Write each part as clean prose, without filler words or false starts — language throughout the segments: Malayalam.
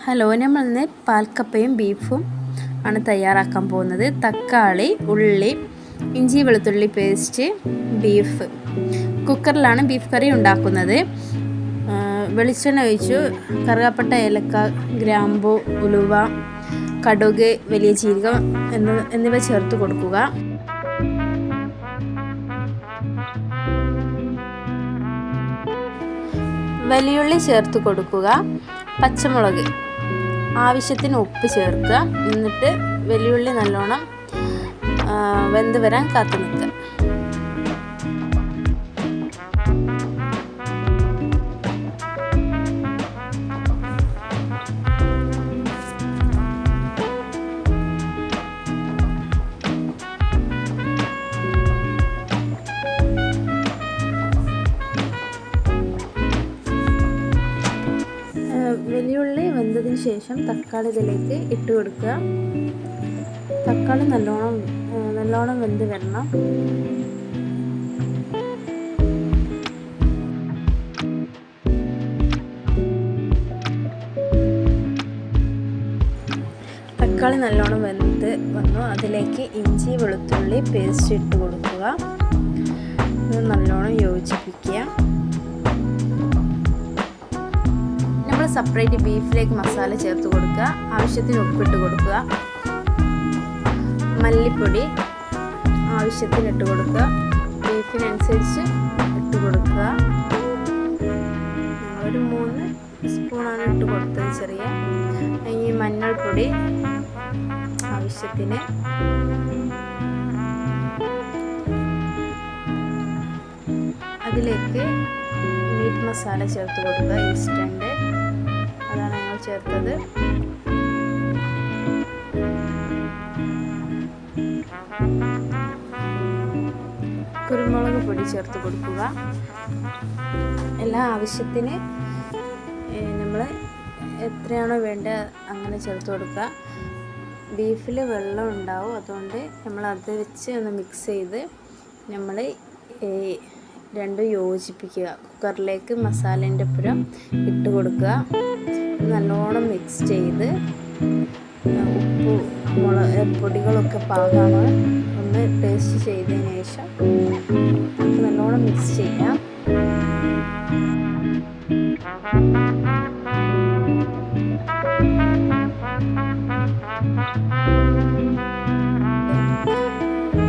ഹലോ, നമ്മളിന്ന് പാൽക്കപ്പയും ബീഫും ആണ് തയ്യാറാക്കാൻ പോകുന്നത്. തക്കാളി, ഉള്ളി, ഇഞ്ചി വെളുത്തുള്ളി പേസ്റ്റ്, ബീഫ്. കുക്കറിലാണ് ബീഫ് കറി ഉണ്ടാക്കുന്നത്. വെളിച്ചെണ്ണ ഒഴിച്ചു കറുകപ്പട്ട, ഏലക്ക, ഗ്രാമ്പു, ഉലുവ, കടുക്, വലിയ ജീരകം എന്നിവ ചേർത്ത് കൊടുക്കുക. വലിയുള്ളി ചേർത്ത് കൊടുക്കുക. പച്ചമുളക്, ആവശ്യത്തിന് ഉപ്പ് ചേർക്കുക. എന്നിട്ട് വലിയുള്ളി നല്ലോണം വെന്ത് വരാൻ കാത്തു നിൽക്കുക. വലിയുള്ളി വെന്തതിന് ശേഷം തക്കാളി ഇതിലേക്ക് ഇട്ട് കൊടുക്കുക. തക്കാളി നല്ലോണം വെന്ത് വരണം. തക്കാളി നല്ലോണം വെന്ത് വന്നു. അതിലേക്ക് ഇഞ്ചി വെളുത്തുള്ളി പേസ്റ്റ് ഇട്ട് കൊടുക്കുക. ഇത് നല്ലോണം യോജിപ്പിക്കുക. സെപ്പറേറ്റ് ബീഫിലേക്ക് മസാല ചേർത്ത് കൊടുക്കുക. ആവശ്യത്തിന് ഉപ്പിട്ട് കൊടുക്കുക. മല്ലിപ്പൊടി ആവശ്യത്തിന് ഇട്ട് കൊടുക്കുക. ബീഫിനനുസരിച്ച് ഇട്ട് കൊടുക്കുക. ഒരു 3 സ്പൂണാണ് ഇട്ട് കൊടുത്തത് ചെറിയ. ഈ മഞ്ഞൾപ്പൊടി ആവശ്യത്തിന്. അതിലേക്ക് മീറ്റ് മസാല ചേർത്ത് കൊടുക്കുക. ഇൻസ്റ്റൻറ്റ് അതാണ് ഞങ്ങൾ ചേർത്തത്. കുരുമുളക് പൊടി ചേർത്ത് കൊടുക്കുക. എല്ലാ ആവശ്യത്തിന് നമ്മൾ എത്രയാണോ വേണ്ടത് അങ്ങനെ ചേർത്ത് കൊടുക്കുക. ബീഫിൽ വെള്ളം ഉണ്ടാവും, അതുകൊണ്ട് നമ്മൾ അത് വെച്ച് ഒന്ന് മിക്സ് ചെയ്ത് നമ്മൾ രണ്ടും യോജിപ്പിക്കുക. കുക്കറിലേക്ക് മസാലേൻ്റെ പുറം ഇട്ട് കൊടുക്കുക. നല്ലോണം മിക്സ് ചെയ്ത് ഉപ്പ് പൊടികളൊക്കെ പാകമാണ് ഒന്ന് ടേസ്റ്റ് ചെയ്തതിന് ശേഷം നല്ലോണം മിക്സ് ചെയ്യാം.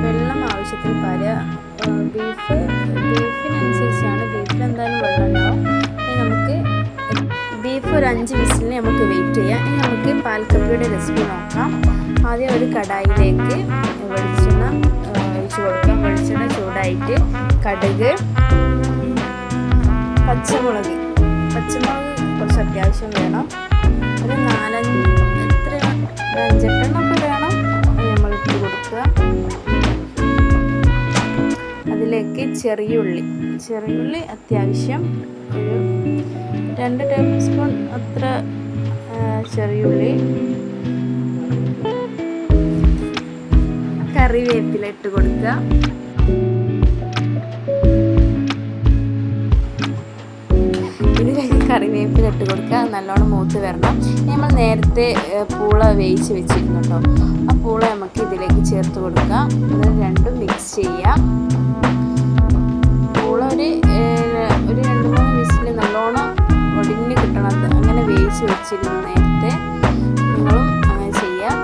വെള്ളം ആവശ്യത്തിന് ബീഫിനനുസരിച്ചാണ്. ബീഫിൽ എന്തായാലും വെള്ളം ഉണ്ടാവും. ഇനി നമുക്ക് ബീഫ് ഒരു 5 വിസിലിന് നമുക്ക് വെയിറ്റ് ചെയ്യാം. ഇനി നമുക്ക് പാൽക്കപ്പയുടെ റെസിപ്പി നോക്കാം. ആദ്യം ഒരു കടായിലേക്ക് വെളിച്ചെണ്ണ ഒഴിച്ച് കൊടുക്കാം. വെളിച്ചെണ്ണ ചൂടായിട്ട് കടുക്, പച്ചമുളക് കുറച്ച് അത്യാവശ്യം വേണം. ഒരു 5-8 വേണം. നമ്മൾ ഇട്ട് കൊടുക്കുക. അതിലേക്ക് ചെറിയുള്ളി അത്യാവശ്യം ഒരു 2 ടേബിൾ സ്പൂൺ അത്ര ചെറിയുള്ളി. കറിവേപ്പില ഇട്ട് കൊടുക്കുക. ഇതിലേക്ക് കറിവേപ്പില ഇട്ട് കൊടുക്കുക. നല്ലോണം മൂത്ത് വരണം. നമ്മൾ നേരത്തെ പൂള വേവിച്ച് വെച്ചിരുന്നു കേട്ടോ. ആ പൂള നമുക്ക് ഇതിലേക്ക് ചേർത്ത് കൊടുക്കാം. ഇത് രണ്ടും മിക്സ് ചെയ്യാം. പൂള ഒരു 2-3 വിസിൽ നല്ലോണം ഒടിഞ്ഞ് കിട്ടണത് അങ്ങനെ വേവിച്ച് വെച്ചിരുന്നു നേരത്തെ. നിങ്ങളും അങ്ങനെ ചെയ്യാം.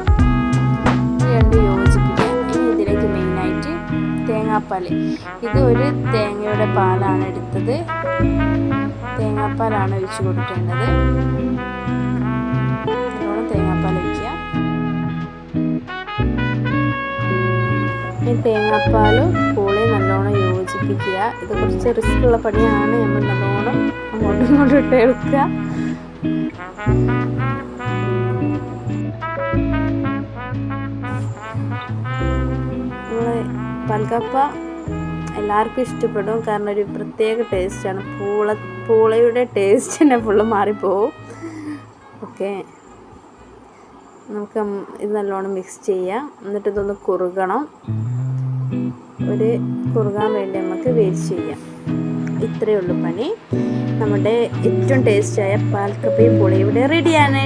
രണ്ടും യോജിപ്പിക്കുക. ഇനി ഇതിലേക്ക് മെയിനായിട്ട് തേങ്ങാപ്പാൽ. ഇത് ഒരു തേങ്ങയുടെ പാലാണ് എടുത്തത്. തേങ്ങാപ്പാലാണ് ഒഴിച്ച് കൊടുക്കേണ്ടത്. നല്ലോണം തേങ്ങാപ്പാൽ ഒഴിക്കുക. ഈ തേങ്ങാപ്പാലും പൂളയും നല്ലോണം യോജിപ്പിക്കുക. ഇത് കുറച്ച് റിസ്ക് ഉള്ള പണിയാണ്. നമ്മൾ നല്ലോണം അങ്ങോട്ടും ഇങ്ങോട്ടും ഇട്ട് എടുക്കുക. പാൽക്കപ്പ എല്ലാവർക്കും ഇഷ്ടപ്പെടും. കാരണം ഒരു പ്രത്യേക ടേസ്റ്റാണ്. പൂളയുടെ ടേസ്റ്റ് തന്നെ ഫുള്ള് മാറിപ്പോവും. ഓക്കെ, നമുക്ക് ഇത് നല്ലോണം മിക്സ് ചെയ്യാം. എന്നിട്ട് ഇതൊന്ന് കുറുകാൻ വേണ്ടി നമുക്ക് വെയിറ്റ് ചെയ്യാം. ഇത്രയേ ഉള്ളൂ പണി. നമ്മുടെ ഏറ്റവും ടേസ്റ്റായ പാൽക്കപ്പയും പൂളയും ഇവിടെ റെഡിയാണ്.